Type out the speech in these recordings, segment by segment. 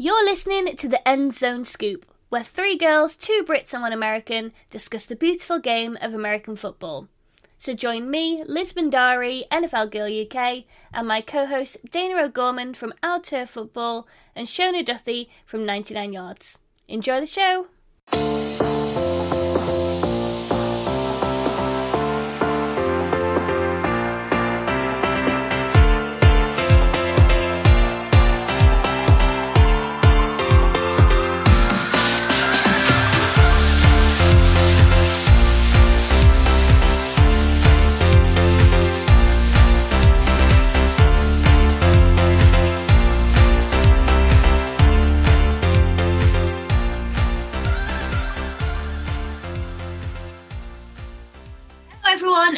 You're listening to the End Zone Scoop, where three girls, two Brits and one American, discuss the beautiful game of American football. So join me, Liz Bhandari, NFLGirlUK, and my co-host Dayna O'Gorman from Our Turf Football and Shona Duthie from 99 Yards. Enjoy the show!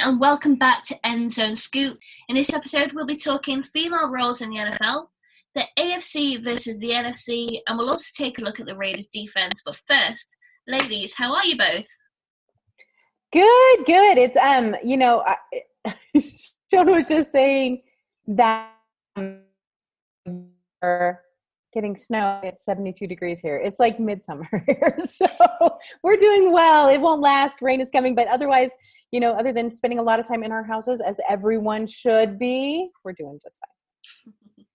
And welcome back to End Zone Scoop. In this episode, we'll be talking female roles in the NFL, the AFC versus the NFC, and we'll also take a look at the Raiders' defense. But first, ladies, how are you both? Good. It's Shona was just saying that we're getting snow. It's 72 degrees here. It's like midsummer here, so we're doing well. It won't last. Rain is coming, but otherwise, other than spending a lot of time in our houses, as everyone should be, we're doing just fine.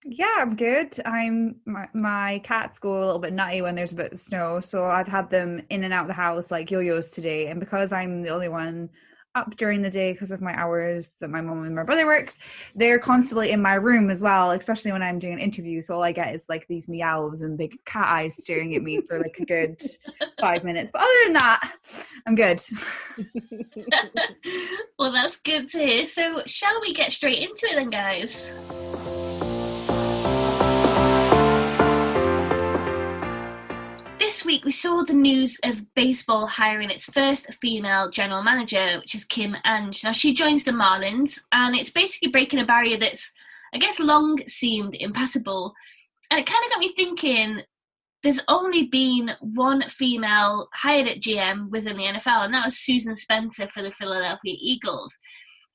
Yeah, I'm good. My cats go a little bit nutty when there's a bit of snow, so I've had them in and out of the house like yo-yos today, and because I'm the only one up during the day because of my hours that my mom and my brother works, they're constantly in my room as well, especially when I'm doing an interview, so all I get is like these meows and big cat eyes staring at me for like a good 5 minutes, but other than that, I'm good. Well, that's good to hear. So shall we get straight into it then, guys? This week we saw the news of baseball hiring its first female general manager, which is Kim Ange. Now she joins the Marlins, and it's basically breaking a barrier that's, I guess, long seemed impassable. And it kind of got me thinking, there's only been one female hired at GM within the NFL, and that was Susan Spencer for the Philadelphia Eagles.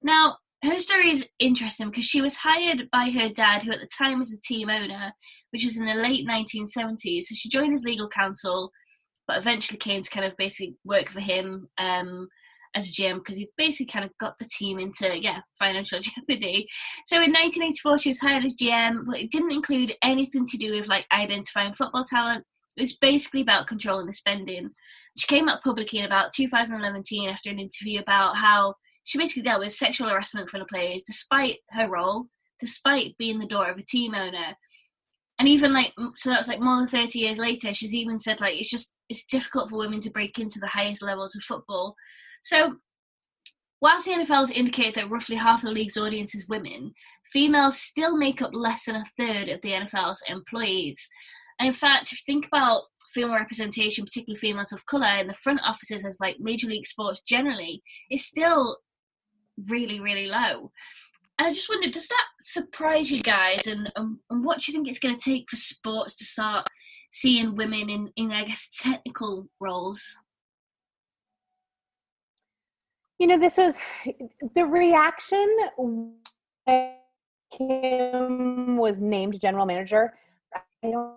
Now, her story is interesting because she was hired by her dad, who at the time was the team owner, which was in the late 1970s. So she joined as legal counsel, but eventually came to kind of basically work for him as a GM because he basically kind of got the team into, financial jeopardy. So in 1984, she was hired as GM, but it didn't include anything to do with like identifying football talent. It was basically about controlling the spending. She came out publicly in about 2011 after an interview about how she basically dealt with sexual harassment from the players, despite her role, despite being the daughter of a team owner. And even so that was more than 30 years later, she's even said it's difficult for women to break into the highest levels of football. So whilst the NFL has indicated that roughly half the league's audience is women, females still make up less than a third of the NFL's employees. And in fact, if you think about female representation, particularly females of colour, in the front offices of major league sports generally, it's still really, really low. And I just wondered, does that surprise you guys? And what do you think it's going to take for sports to start seeing women in I guess, technical roles? This was the reaction when Kim was named general manager. I don't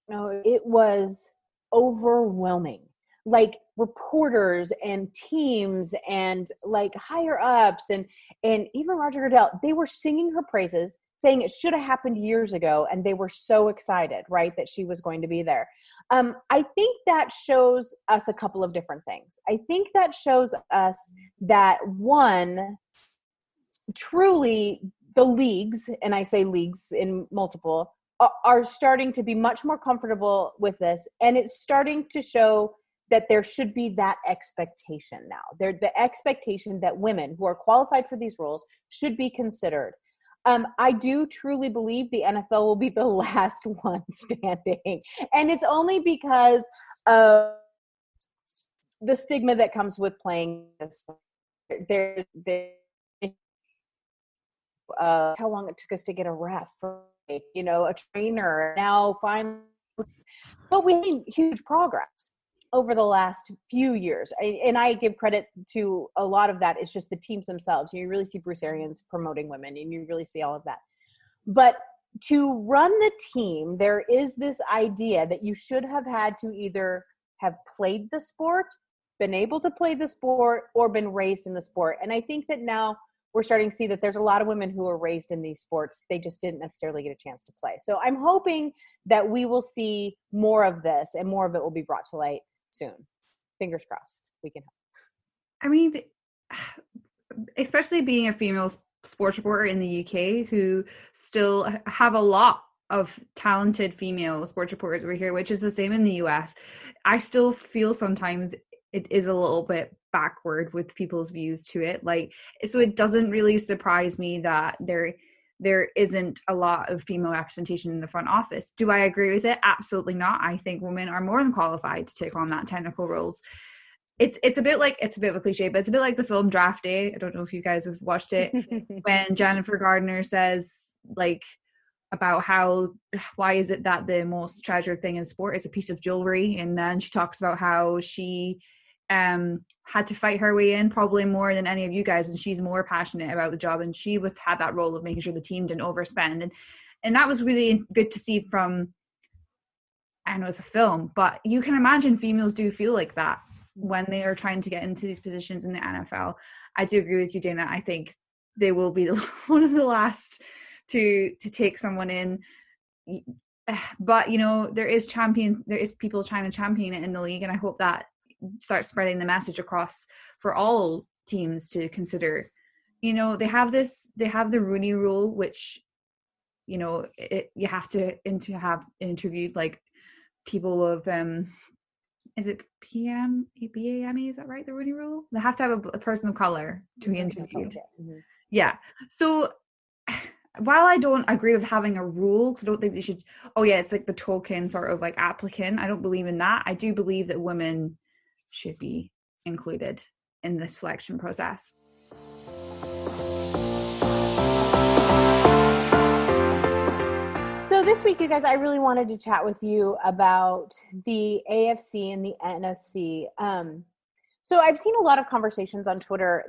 know. It was overwhelming. Reporters and teams and higher ups and even Roger Goodell, they were singing her praises, saying it should have happened years ago, and they were so excited, right, that she was going to be there. I think that shows us a couple of different things. I think that shows us that, one, truly the leagues, and I say leagues in multiple, are starting to be much more comfortable with this, and it's starting to show that there should be that expectation now. The expectation that women who are qualified for these roles should be considered. I do truly believe the NFL will be the last one standing. And it's only because of the stigma that comes with playing this. How long it took us to get a ref, a trainer, now finally. But we made huge progress over the last few years. And I give credit to a lot of that. It's just the teams themselves. You really see Bruce Arians promoting women, and you really see all of that. But to run the team, there is this idea that you should have had to either have played the sport, been able to play the sport, or been raised in the sport. And I think that now we're starting to see that there's a lot of women who are raised in these sports. They just didn't necessarily get a chance to play. So I'm hoping that we will see more of this and more of it will be brought to light soon. Fingers crossed. We can help. I mean, especially being a female sports reporter in the UK who still have a lot of talented female sports reporters over here, which is the same in the US. I still feel sometimes it is a little bit backward with people's views to it. Like, so it doesn't really surprise me that there isn't a lot of female representation in the front office. Do I agree with it? Absolutely not. I think women are more than qualified to take on that technical roles. It's a bit of a cliche, but it's a bit like the film Draft Day. I don't know if you guys have watched it. When Jennifer Gardner says, like, about why is it that the most treasured thing in sport is a piece of jewelry, and then she talks about how she had to fight her way in probably more than any of you guys, and she's more passionate about the job, and she had that role of making sure the team didn't overspend, and that was really good to see from, I know it's a film, but you can imagine females do feel like that when they are trying to get into these positions in the NFL. I do agree with you, Dayna. I think they will be one of the last to take someone in. But, you know, there is people trying to champion it in the league, and I hope that starts spreading the message across for all teams to consider. You know, they have the Rooney Rule, which, you know, you have to have interviewed like people of is it BAME? Is that right? The Rooney Rule? They have to have a person of color to be interviewed. Mm-hmm. Yeah. So while I don't agree with having a rule, because I don't think they should, it's like the token sort of like applicant. I don't believe in that. I do believe that women should be included in the selection process. So this week, you guys, I really wanted to chat with you about the AFC and the NFC. So I've seen a lot of conversations on Twitter,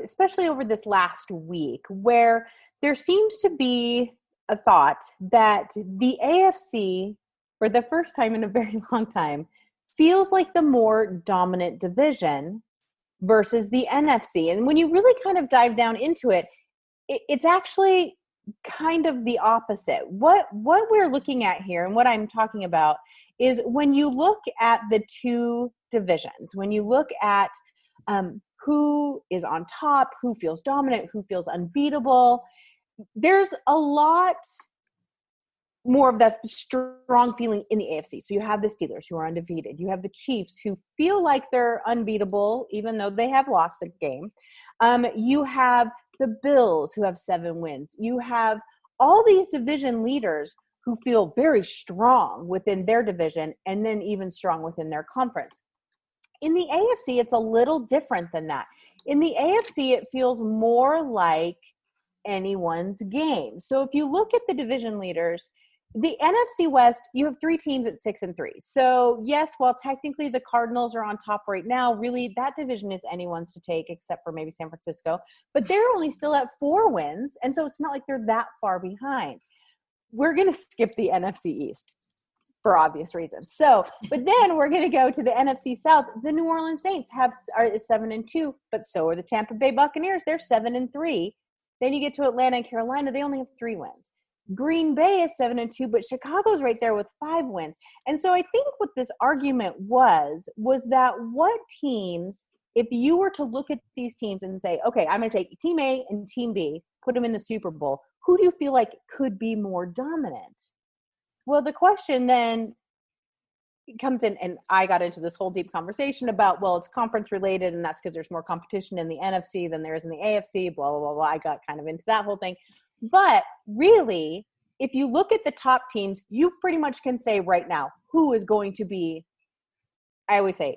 especially over this last week, where there seems to be a thought that the AFC, for the first time in a very long time, feels like the more dominant division versus the NFC. And when you really kind of dive down into it, it's actually kind of the opposite. What we're looking at here, and what I'm talking about, is when you look at the two divisions, when you look at who is on top, who feels dominant, who feels unbeatable, there's a lot more of that strong feeling in the AFC. So you have the Steelers, who are undefeated. You have the Chiefs, who feel like they're unbeatable, even though they have lost a game. You have the Bills, who have 7 wins. You have all these division leaders who feel very strong within their division, and then even strong within their conference. In the AFC, it's a little different than that. In the AFC, it feels more like anyone's game. So if you look at the division leaders, the NFC West, you have 3 teams at 6-3. So yes, while technically the Cardinals are on top right now, really that division is anyone's to take, except for maybe San Francisco. But they're only still at 4 wins, and so it's not like they're that far behind. We're going to skip the NFC East for obvious reasons. So, but then we're going to go to the NFC South. The New Orleans Saints are 7-2, but so are the Tampa Bay Buccaneers. They're 7-3. Then you get to Atlanta and Carolina. They only have 3 wins. Green Bay is 7-2, but Chicago's right there with 5 wins. And so I think what this argument was that what teams, if you were to look at these teams and say, okay, I'm going to take Team A and Team B, put them in the Super Bowl, who do you feel like could be more dominant? Well, the question then comes in, and I got into this whole deep conversation about, well, it's conference related, and that's because there's more competition in the NFC than there is in the AFC, blah, blah, blah, blah. I got kind of into that whole thing. But really, if you look at the top teams, you pretty much can say right now who is going to be, I always say,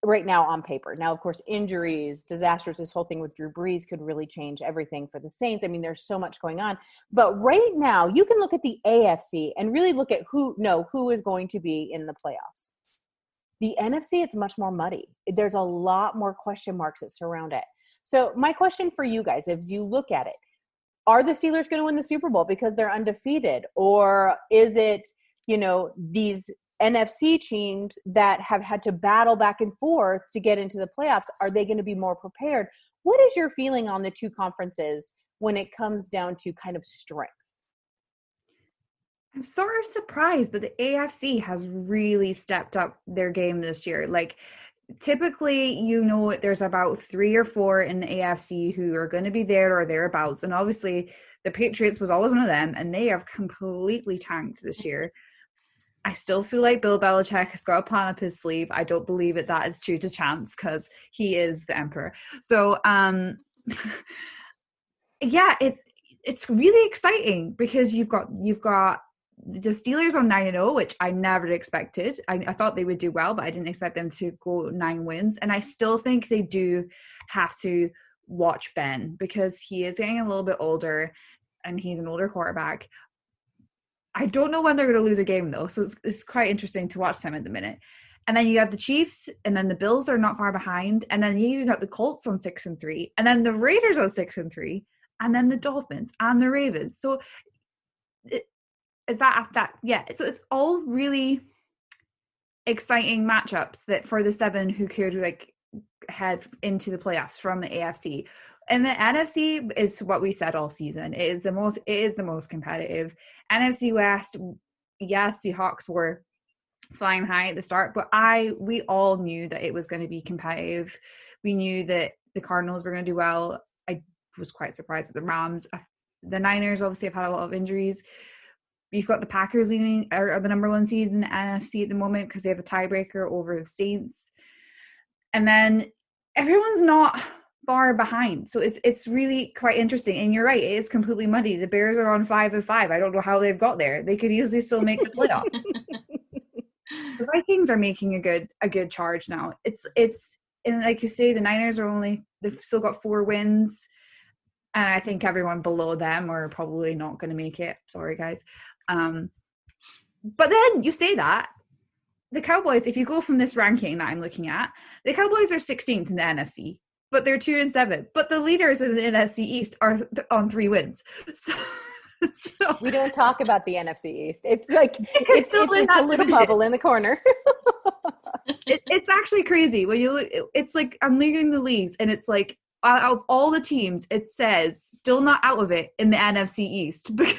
right now on paper. Now, of course, injuries, disasters, this whole thing with Drew Brees could really change everything for the Saints. I mean, there's so much going on. But right now, you can look at the AFC and really look at who is going to be in the playoffs. The NFC, it's much more muddy. There's a lot more question marks that surround it. So my question for you guys, if you look at it, are the Steelers going to win the Super Bowl because they're undefeated? Or is it, these NFC teams that have had to battle back and forth to get into the playoffs? Are they going to be more prepared? What is your feeling on the two conferences when it comes down to kind of strength? I'm sort of surprised, but the AFC has really stepped up their game this year. Like, typically, there's about 3 or 4 in the AFC who are going to be there or thereabouts. And obviously, the Patriots was always one of them, and they have completely tanked this year. I still feel like Bill Belichick has got a plan up his sleeve. I don't believe that is true to chance because he is the emperor. So, yeah, it's really exciting because you've got the Steelers on 9-0, which I never expected. I thought they would do well, but I didn't expect them to go 9 wins. And I still think they do have to watch Ben because he is getting a little bit older and he's an older quarterback. I don't know when they're going to lose a game, though, so it's quite interesting to watch them at the minute. And then you have the Chiefs, and then the Bills are not far behind, and then you got the Colts on 6-3, and then the Raiders on 6-3, and then the Dolphins and the Ravens. So so it's all really exciting matchups that for the 7 who could head into the playoffs from the AFC. And the NFC is what we said all season. It is the most competitive. NFC West, yes, the Hawks were flying high at the start, but we all knew that it was going to be competitive. We knew that the Cardinals were going to do well. I was quite surprised at the Rams. The Niners obviously have had a lot of injuries. You've got the Packers are the number 1 seed in the NFC at the moment because they have a tiebreaker over the Saints. And then everyone's not far behind. So it's really quite interesting. And you're right, it is completely muddy. The Bears are on 5-5. I don't know how they've got there. They could easily still make the playoffs. The Vikings are making a good charge now. It's and like you say, the Niners they've still got 4 wins. And I think everyone below them are probably not going to make it. Sorry, guys. But then you say that the Cowboys, if you go from this ranking that I'm looking at, the Cowboys are 16th in the NFC, but they're 2-7. But the leaders in the NFC East are on 3 wins. So we don't talk about the NFC East. It's like it's a little bubble in the corner. It's actually crazy when you look. It's like I'm leading the leagues, and it's like out of all the teams, it says still not out of it in the NFC East. Because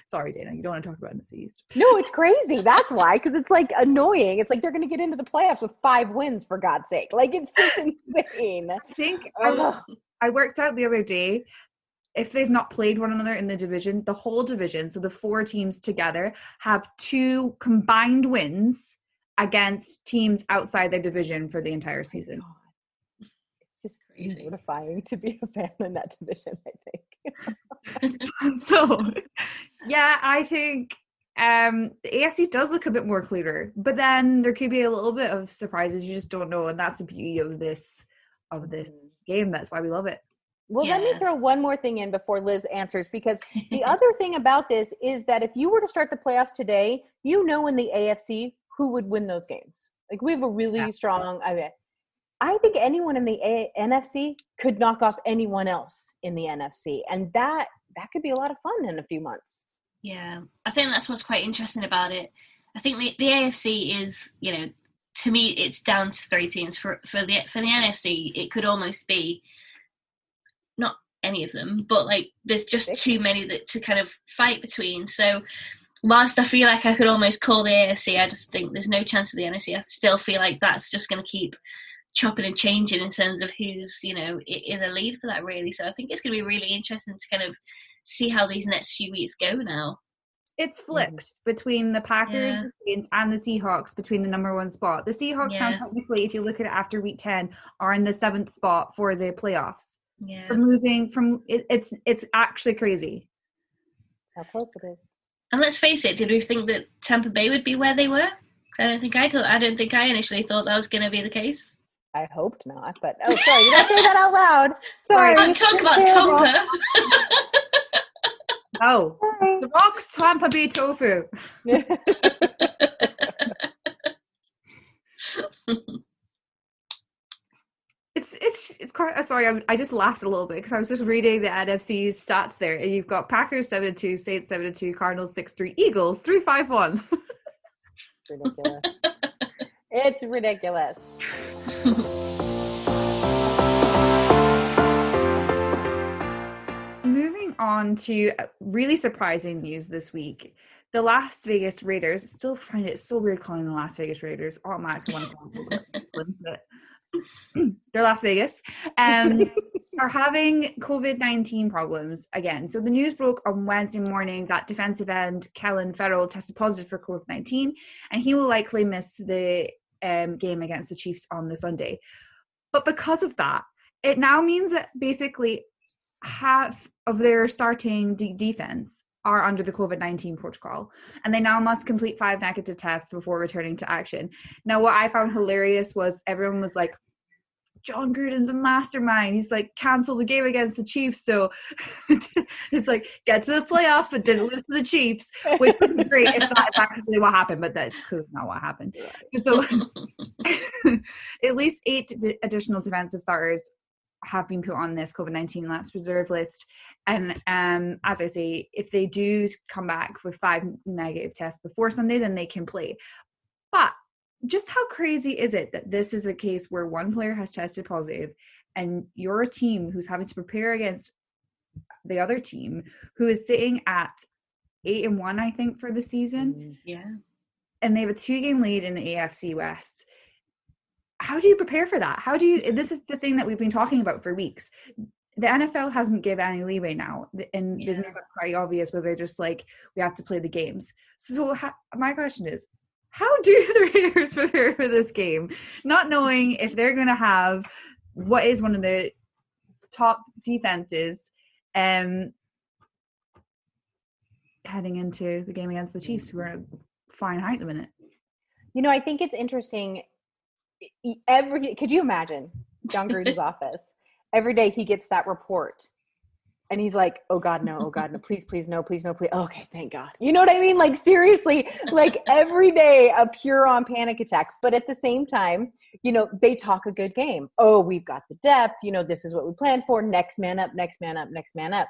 sorry, Dayna, you don't want to talk about NFC East. No, it's crazy. That's why, because it's like annoying. It's like they're going to get into the playoffs with 5 wins, for God's sake. Like, it's just insane. I think I worked out the other day, if they've not played one another in the division, the whole division, so the 4 teams together, have 2 combined wins against teams outside their division for the entire season. It's just crazy, mortifying to be a fan in that division, I think. So, yeah, I think the AFC does look a bit more clearer, but then there could be a little bit of surprises you just don't know, and that's the beauty of this game. That's why we love it. Well, let me throw one more thing in before Liz answers, because the other thing about this is that if you were to start the playoffs today, in the AFC who would win those games. Like, we have a really strong. I think anyone in the NFC could knock off anyone else in the NFC, and that could be a lot of fun in a few months. Yeah, I think that's what's quite interesting about it. I think the AFC is, to me, it's down to 3 teams. For the NFC, it could almost be not any of them, but there's just too many to kind of fight between. So whilst I feel like I could almost call the AFC, I just think there's no chance of the NFC. I still feel like that's just going to keep chopping and changing in terms of who's in the lead for that, really. So I think it's going to be really interesting to kind of see how these next few weeks go now. It's flipped between the Packers, the Saints, and the Seahawks between the number 1 spot. The Seahawks now technically, if you look at it after week 10, are in the 7th spot for the playoffs. Yeah. From losing it's actually crazy how close it is. And let's face it, did we think that Tampa Bay would be where they were? I don't think I initially thought that was going to be the case. I hoped not, but sorry, did I say that out loud? Sorry. Don't talk about Tampa. No, the Rock's Tampa Bay tofu. It's it's quite, sorry, I just laughed a little bit because I was just reading the NFC stats there, and you've got Packers 7-2, Saints 7-2, Cardinals 6-3, Eagles 3-5-1. Ridiculous. It's ridiculous. Moving on to really surprising news this week. The Las Vegas Raiders, still find it so weird calling the Las Vegas Raiders automatically one but they're Las Vegas, are having COVID-19 problems again. So the news broke on Wednesday morning that defensive end Kellen Farrell tested positive for COVID-19, and he will likely miss the game against the Chiefs on the Sunday. But because of that, it now means that basically half of their starting defense are under the COVID-19 protocol, and they now must complete 5 negative tests before returning to action. Now, what I found hilarious was everyone was like, John Gruden's a mastermind. He's like, cancel the game against the Chiefs. So it's like, get to the playoffs, but didn't lose to the Chiefs, which would be great if that's actually what happened, but that's clearly not what happened. So at least 8 additional defensive starters have been put on this COVID-19 lapse reserve list. And as I say, if they do come back with 5 negative tests before Sunday, then they can play. But just how crazy is it that this is a case where one player has tested positive and you're a team who's having to prepare against the other team who is sitting at 8-1, I think, for the season. Yeah. And they have a 2-game lead in the AFC West. How do you prepare for that? This is the thing that we've been talking about for weeks. The NFL hasn't given any leeway now, and they've made it quite obvious where they're just like, we have to play the games. So my question is, how do the Raiders prepare for this game, not knowing if they're going to have what is one of the top defenses heading into the game against the Chiefs, who are flying high at the minute? You know, I think it's interesting. Could you imagine John Gruden's office? Every day he gets that report and he's like, oh God, no, please, no, please, no, please. Okay, thank God. You know what I mean? Like, seriously, like every day a pure on panic attack. But at the same time, you know, they talk a good game. Oh, we've got the depth. You know, this is what we planned for. Next man up, next man up, next man up.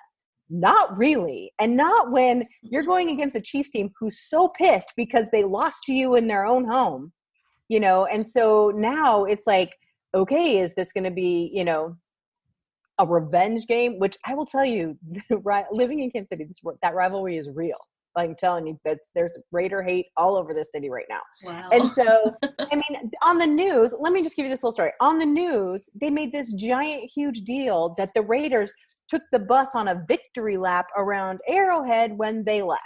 Not really. And not when you're going against a Chiefs team who's so pissed because they lost to you in their own home, you know? And so now it's like, okay, is this going to be, you know, a revenge game? Which I will tell you, living in Kansas City, that rivalry is real. I'm telling you, there's Raider hate all over this city right now. Wow. And so, I mean, on the news, let me just give you this little story. On the news, they made this giant, huge deal that the Raiders took the bus on a victory lap around Arrowhead when they won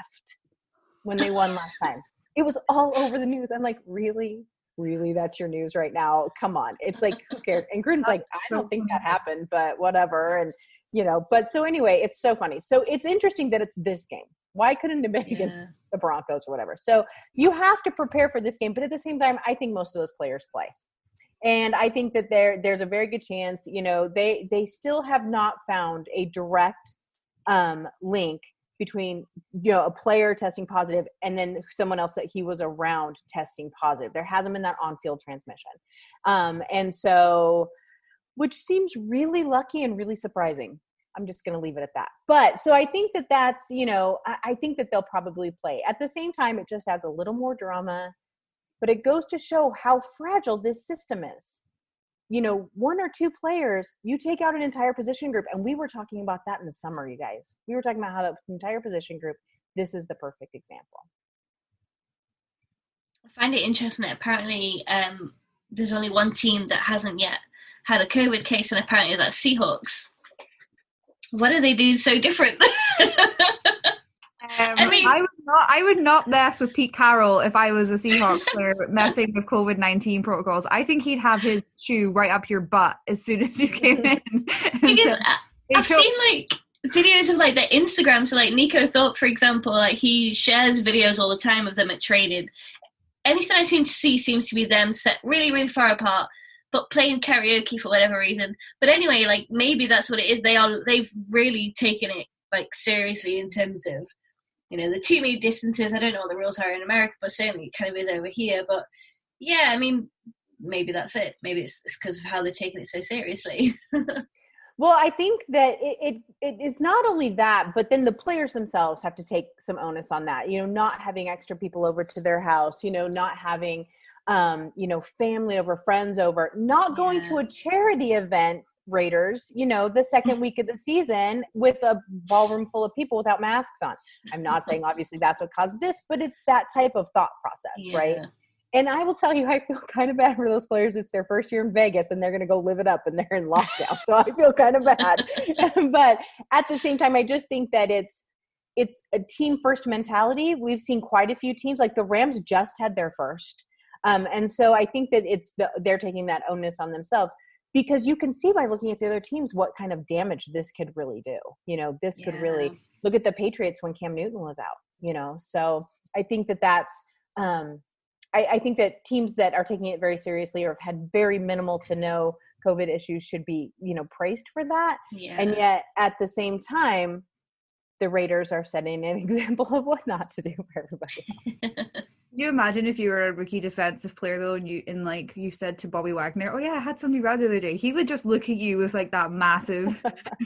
last time. It was all over the news. I'm like, really? Really, that's your news right now? Come on. It's like, who cares? And Gruden's like, I don't think that happened, but whatever. And, you know, but so anyway, it's so funny. So it's interesting that it's this game. Why couldn't it have been against the Broncos or whatever? So you have to prepare for this game. But at the same time, I think most of those players play. And I think that there's a very good chance, you know, they still have not found a direct link between, you know, a player testing positive and then someone else that he was around testing positive. There hasn't been that on-field transmission. And so, which seems really lucky and really surprising. I'm just going to leave it at that. But so I think that's, you know, I think that they'll probably play. At the same time, it just adds a little more drama, but it goes to show how fragile this system is. You know, 1 or 2 players, you take out an entire position group. And we were talking about that in the summer, you guys. We were talking about how the entire position group, this is the perfect example. I find it interesting that apparently there's only one team that hasn't yet had a COVID case, and apparently that's Seahawks. What do they do so different? I mean, I would not mess with Pete Carroll if I was a Seahawks player messing with COVID-19 protocols. I think he'd have his shoe right up your butt as soon as you came in. I've seen like videos of like their Instagram. So like Nico Thorpe, for example, like he shares videos all the time of them at training. Anything I seem to see seems to be them set really, really far apart, but playing karaoke for whatever reason. But anyway, like maybe that's what it is. They've really taken it like seriously in terms of, you know, the 2 meter distances. I don't know what the rules are in America, but certainly it kind of is over here. But yeah, I mean, maybe that's it. Maybe it's because of how they're taking it so seriously. Well, I think that it's not only that, but then the players themselves have to take some onus on that, not having extra people over to their house, not having, family over, friends over, not going to a charity event, Raiders, the second week of the season with a ballroom full of people without masks on. I'm not saying obviously that's what caused this, but it's that type of thought process, right? And I will tell you, I feel kind of bad for those players. It's their first year in Vegas and they're going to go live it up and they're in lockdown. So I feel kind of bad. But at the same time, I just think that it's a team first mentality. We've seen quite a few teams, like the Rams just had their first. And so I think that they're taking that onus on themselves, because you can see by looking at the other teams what kind of damage this could really do. This could really look at the Patriots when Cam Newton was out, so I think that's I think that teams that are taking it very seriously or have had very minimal to no COVID issues should be, praised for that. Yeah. And yet at the same time, the Raiders are setting an example of what not to do for everybody. Can you imagine if you were a rookie defensive player though, and you said to Bobby Wagner, "Oh yeah, I had somebody bad the other day," he would just look at you with like that massive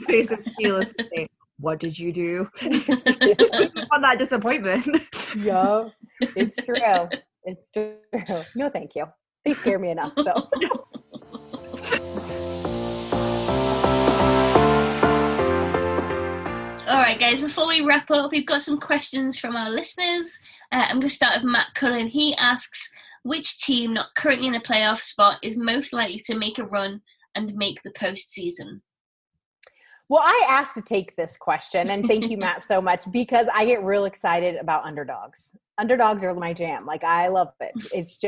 face of steel and say, "What did you do?" On that disappointment. Yeah, it's true. It's true. No, thank you. They scare me enough. So. All right, guys, before we wrap up, we've got some questions from our listeners. I'm going to start with Matt Cullen. He asks, which team not currently in a playoff spot is most likely to make a run and make the postseason? Well, I asked to take this question, and thank you, Matt, so much, because I get real excited about underdogs. Underdogs are my jam. Like, I love it. It's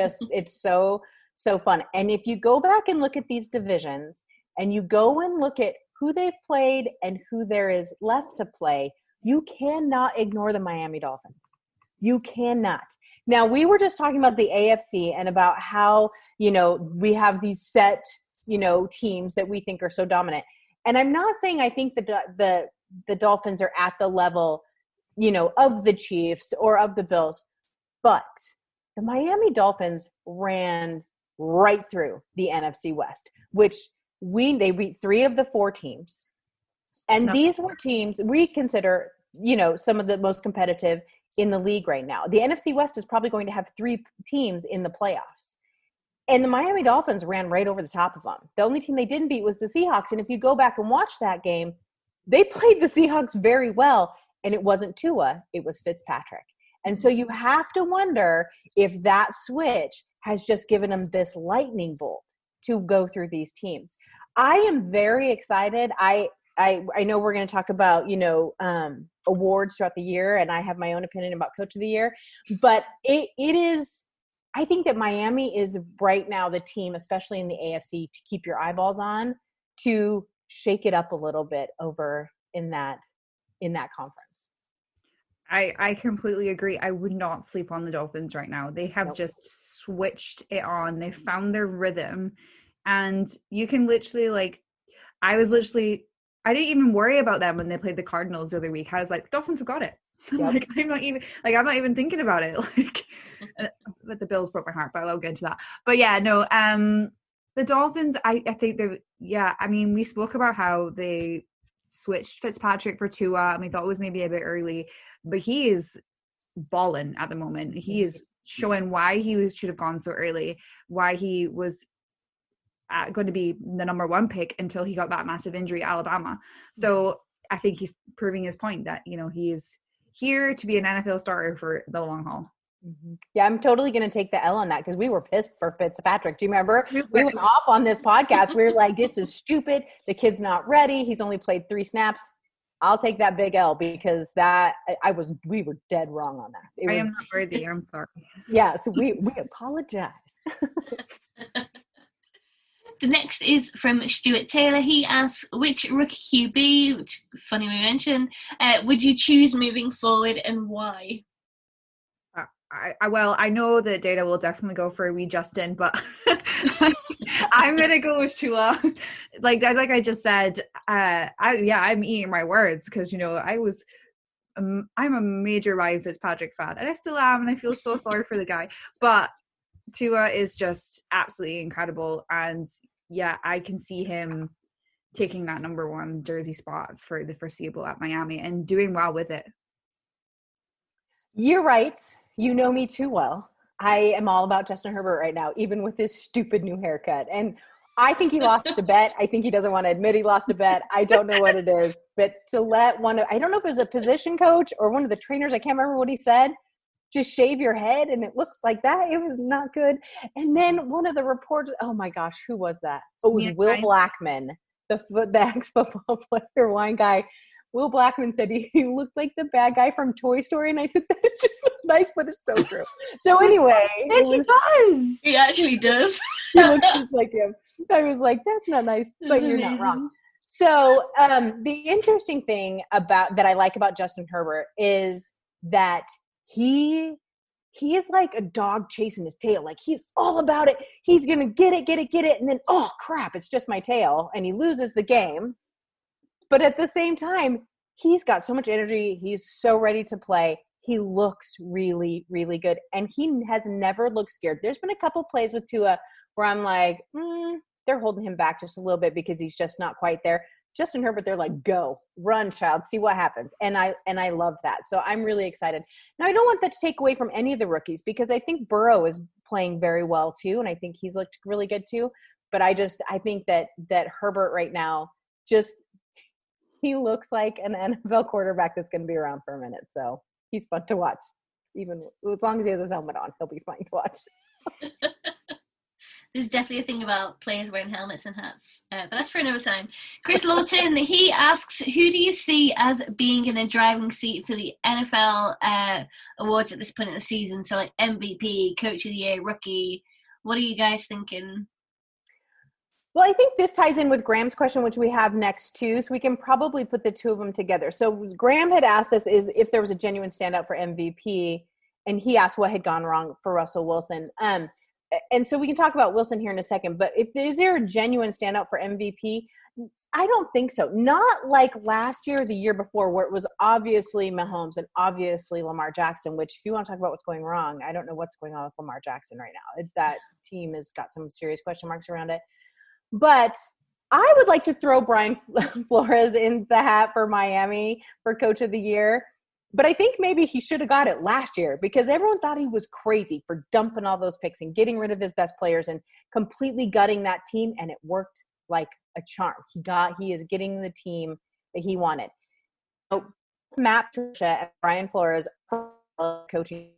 so, so fun. And if you go back and look at these divisions and you go and look at who they've played and who there is left to play, you cannot ignore the Miami Dolphins. You cannot. Now, we were just talking about the AFC and about how, we have these set, teams that we think are so dominant. And I'm not saying I think the Dolphins are at the level, of the Chiefs or of the Bills, but the Miami Dolphins ran right through the NFC West, which they beat 3 of the 4 teams. And these were teams we consider, some of the most competitive in the league right now. The NFC West is probably going to have 3 teams in the playoffs. And the Miami Dolphins ran right over the top of them. The only team they didn't beat was the Seahawks. And if you go back and watch that game, they played the Seahawks very well. And it wasn't Tua, it was Fitzpatrick. And so you have to wonder if that switch has just given them this lightning bolt to go through these teams. I am very excited. I know we're going to talk about, awards throughout the year, and I have my own opinion about Coach of the Year. But it is – I think that Miami is right now the team, especially in the AFC, to keep your eyeballs on, to shake it up a little bit over in that conference. I completely agree. I would not sleep on the Dolphins right now. They have just switched it on. They found their rhythm. And you can literally I didn't even worry about them when they played the Cardinals the other week. I was like, Dolphins have got it. Yep. I'm not even thinking about it. But the Bills broke my heart, but I won't get into that. But yeah, no, the Dolphins, I think we spoke about how they switched Fitzpatrick for Tua, and we thought it was maybe a bit early, but he is balling at the moment. He is showing why he should have gone so early, why he was going to be the number 1 pick until he got that massive injury at Alabama. So I think he's proving his point that, he is here to be an NFL starter for the long haul. Mm-hmm. Yeah, I'm totally going to take the L on that, because we were pissed for Fitzpatrick. Do you remember? We went off on this podcast. We were like, this is stupid. The kid's not ready. He's only played 3 snaps. I'll take that big L, because we were dead wrong on that. I am not worthy. I'm sorry. Yeah, so we apologize. The next is from Stuart Taylor. He asks, which rookie QB, which funny we mentioned, would you choose moving forward, and why? I know that Dayna will definitely go for a wee Justin, but I'm gonna go with Tua. Like I just said, I'm eating my words, because I'm a major Ryan Fitzpatrick fan, and I still am, and I feel so sorry for the guy. But Tua is just absolutely incredible. And yeah, I can see him taking that number 1 jersey spot for the foreseeable at Miami and doing well with it. You're right. You know me too well. I am all about Justin Herbert right now, even with his stupid new haircut. And I think he lost a bet. I think he doesn't want to admit he lost a bet. I don't know what it is. But to let I don't know if it was a position coach or one of the trainers, I can't remember what he said, just shave your head and it looks like that. It was not good. And then one of the reporters, oh my gosh, who was that? Oh, it was Will Blackman, the ex-football player, wine guy. Will Blackman said he looked like the bad guy from Toy Story. And I said, that's just nice, but it's so true. So anyway. He does. He actually does. He looks just like him. I was like, that's not nice, but you're not wrong. So the interesting thing that I like about Justin Herbert is that he is like a dog chasing his tail. Like he's all about it. He's going to get it. And then, oh crap, it's just my tail. And he loses the game. But at the same time, he's got so much energy. He's so ready to play. He looks really, really good. And he has never looked scared. There's been a couple plays with Tua where I'm like, they're holding him back just a little bit because he's just not quite there. Justin Herbert, they're like, go, run, child, see what happens. And I love that. So I'm really excited. Now, I don't want that to take away from any of the rookies because I think Burrow is playing very well too. And I think he's looked really good too. But I think that Herbert right now he looks like an NFL quarterback that's going to be around for a minute. So he's fun to watch. Even as long as he has his helmet on, he'll be fun to watch. There's definitely a thing about players wearing helmets and hats. But that's for another time. Chris Lawton, he asks, who do you see as being in a driving seat for the NFL awards at this point in the season? So like MVP, Coach of the Year, Rookie. What are you guys thinking? Well, I think this ties in with Graham's question, which we have next too. So we can probably put the two of them together. So Graham had asked us if there was a genuine standout for MVP, and he asked what had gone wrong for Russell Wilson. And so we can talk about Wilson here in a second, but is there a genuine standout for MVP? I don't think so. Not like last year or the year before where it was obviously Mahomes and obviously Lamar Jackson, which if you want to talk about what's going wrong, I don't know what's going on with Lamar Jackson right now. That team has got some serious question marks around it. But I would like to throw Brian Flores in the hat for Miami for Coach of the Year. But I think maybe he should have got it last year because everyone thought he was crazy for dumping all those picks and getting rid of his best players and completely gutting that team, and it worked like a charm. He is getting the team that he wanted. So Matt Patricia and Brian Flores coaching.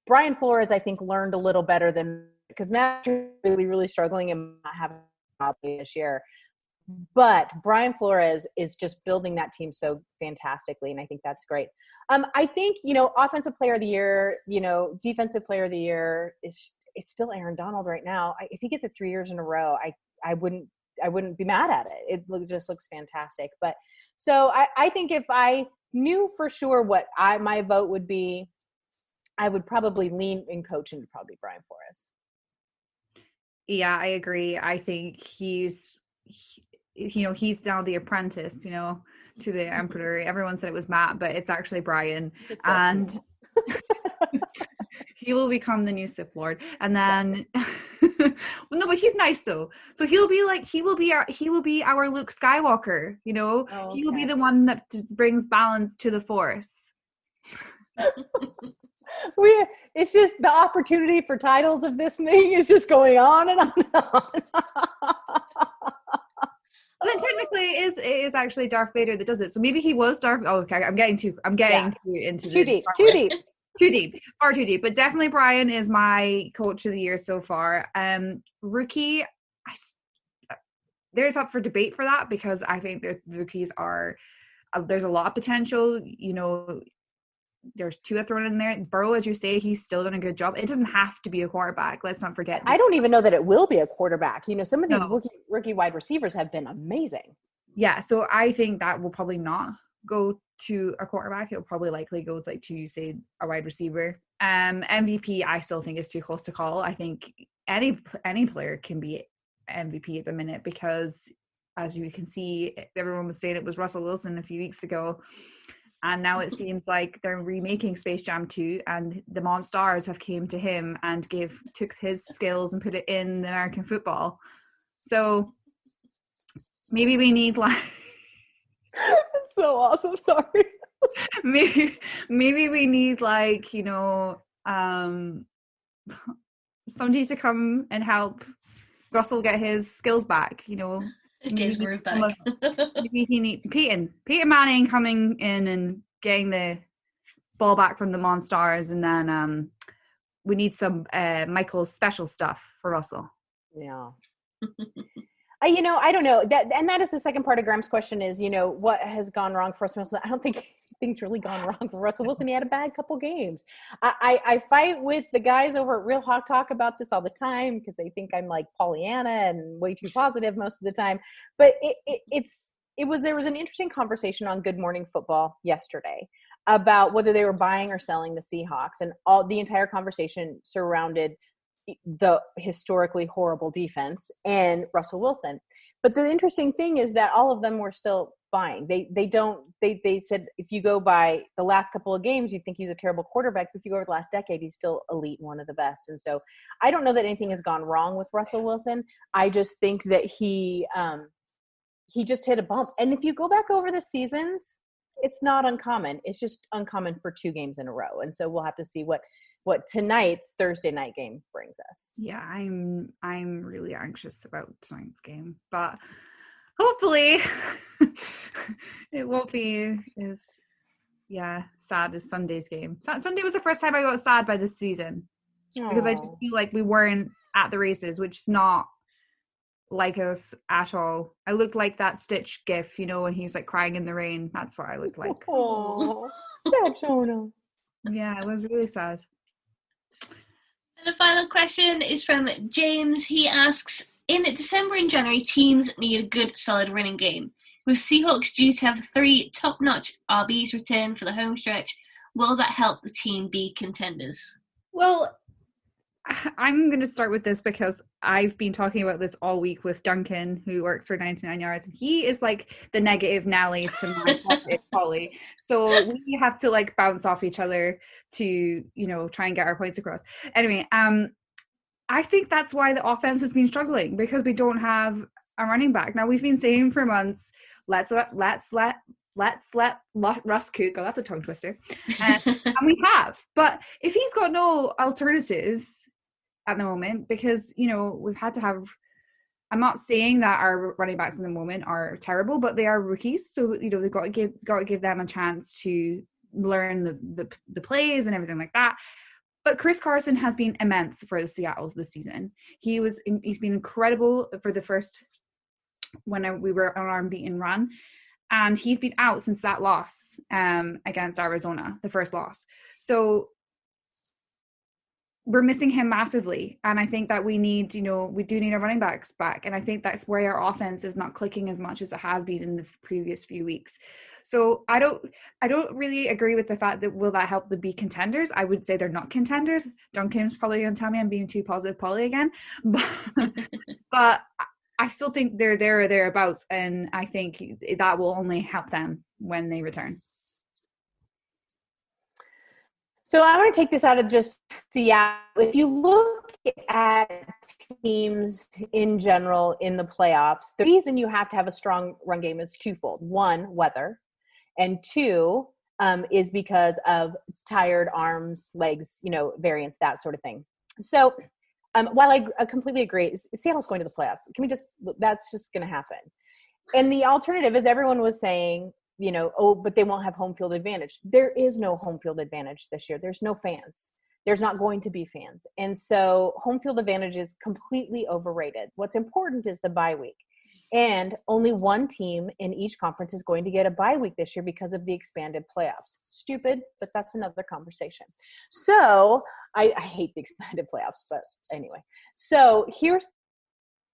Brian Flores, I think, learned a little better than because Matt is really, really struggling and not having a problem this year. But Brian Flores is just building that team so fantastically, and I think that's great. I think, offensive player of the year, defensive player of the year it's still Aaron Donald right now. If he gets it 3 years in a row, I wouldn't be mad at it. It just looks fantastic. But so I think if I knew for sure what my vote would be, I would probably lean in coach and probably Brian Flores. Yeah, I agree. I think he's now the apprentice, to the emperor. Everyone said it was Matt, but it's actually Brian. And he will become the new Sith Lord. And then well, no, but he's nice though. So he will be our Luke Skywalker, Okay. He will be the one that brings balance to the Force. It's just the opportunity for titles of this thing is just going on and on and on. But then technically it is actually Darth Vader that does it. So maybe he was Darth. Oh, okay. I'm getting into too deep. Far too deep. But definitely Brian is my coach of the year so far. Rookie, there's up for debate for that because I think that rookies are there's a lot of potential. There's Tua thrown in there. Burrow, as you say, he's still done a good job. It doesn't have to be a quarterback. Let's not forget. I don't even know that it will be a quarterback. Some of these rookie wide receivers have been amazing. Yeah, so I think that will probably not go to a quarterback. It'll probably likely go to you say a wide receiver. MVP, I still think is too close to call. I think any player can be MVP at the minute because, as you can see, everyone was saying it was Russell Wilson a few weeks ago. And now it seems like they're remaking Space Jam 2, and the Monstars have came to him and took his skills and put it in the American football. So maybe we need like That's so awesome. Sorry. maybe we need like, somebody to come and help Russell get his skills back, Get his groove back. Maybe he need Peyton Manning coming in and getting the ball back from the Monstars, and then we need some Michael's special stuff for Russell. Yeah. I don't know that is the second part of Graham's question is, what has gone wrong for Russell Wilson? I don't think things really gone wrong for Russell Wilson. He had a bad couple games. I fight with the guys over at Real Hawk Talk about this all the time because they think I'm like Pollyanna and way too positive most of the time. But there was an interesting conversation on Good Morning Football yesterday about whether they were buying or selling the Seahawks, and the entire conversation surrounded the historically horrible defense and Russell Wilson. But the interesting thing is that all of them were still buying. They said if you go by the last couple of games, you think he's a terrible quarterback. But if you go over the last decade, he's still elite, one of the best. And so I don't know that anything has gone wrong with Russell Wilson. I just think that he just hit a bump. And if you go back over the seasons, it's not uncommon. It's just uncommon for 2 games in a row. And so we'll have to see what tonight's Thursday night game brings us. Yeah, I'm really anxious about tonight's game, but hopefully it won't be as sad as Sunday's game. Sunday was the first time I got sad by this season. Aww. Because I just feel like we weren't at the races, which is not like us at all. I looked like that Stitch gif, when he's like crying in the rain. That's what I looked like. Oh, sad Shona. Yeah, it was really sad. And the final question is from James. He asks, in December and January, teams need a good, solid running game. With Seahawks due to have 3 top-notch RBs return for the home stretch, will that help the team be contenders? Well, I'm going to start with this because I've been talking about this all week with Duncan, who works for 99 Yards, and he is like the negative Nelly to my positive Polly. So we have to like bounce off each other to, try and get our points across. Anyway, I think that's why the offense has been struggling, because we don't have a running back. Now, we've been saying for months, let's let Russ cook. Oh, that's a tongue twister. And we have. But if he's got no alternatives at the moment, because, we've had to have, I'm not saying that our running backs in the moment are terrible, but they are rookies. So, they've got to give them a chance to learn the plays and everything like that. But Chris Carson has been immense for Seattle this season. He's been incredible for the first, when we were on our unbeaten run. And he's been out since that loss against Arizona, the first loss. So we're missing him massively. And I think that we do need our running backs back. And I think that's where our offense is not clicking as much as it has been in the previous few weeks. So I don't really agree with the fact that will that help them be contenders. I would say they're not contenders. Duncan's probably going to tell me I'm being too positive Polly again. But I still think they're there or thereabouts, and I think that will only help them when they return. So I want to take this out of just Seattle. If you look at teams in general in the playoffs, the reason you have to have a strong run game is twofold. 1, weather, and 2 is because of tired arms, legs, variance, that sort of thing. So while I completely agree, Seattle's going to the playoffs. That's just going to happen. And the alternative is everyone was saying, but they won't have home field advantage. There is no home field advantage this year. There's no fans. There's not going to be fans. And so home field advantage is completely overrated. What's important is the bye week. And only 1 team in each conference is going to get a bye week this year because of the expanded playoffs. Stupid, but that's another conversation. So I hate the expanded playoffs, but anyway. So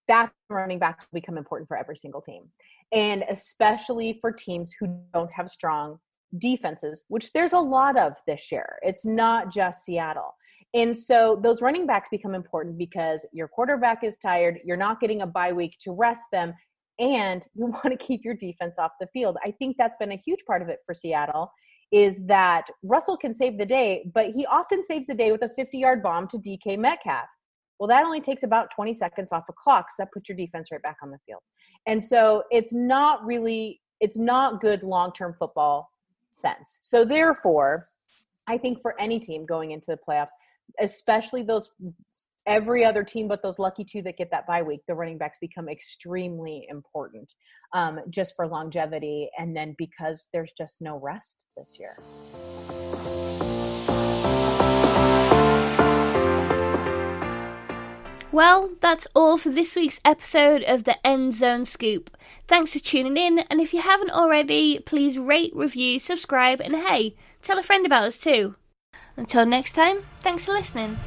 that running backs will become important for every single team. And especially for teams who don't have strong defenses, which there's a lot of this year. It's not just Seattle. And so those running backs become important because your quarterback is tired. You're not getting a bye week to rest them, and you want to keep your defense off the field. I think that's been a huge part of it for Seattle. is that Russell can save the day, but he often saves the day with a 50-yard bomb to DK Metcalf. Well, that only takes about 20 seconds off a clock, so that puts your defense right back on the field. And so it's not good long-term football sense. So therefore, I think for any team going into the playoffs, especially every other team but those lucky two that get that bye week, the running backs become extremely important, just for longevity, and then because there's just no rest this year. Well, that's all for this week's episode of the End Zone Scoop. Thanks for tuning in, and if you haven't already, please rate, review, subscribe, and hey, tell a friend about us too. Until next time, thanks for listening.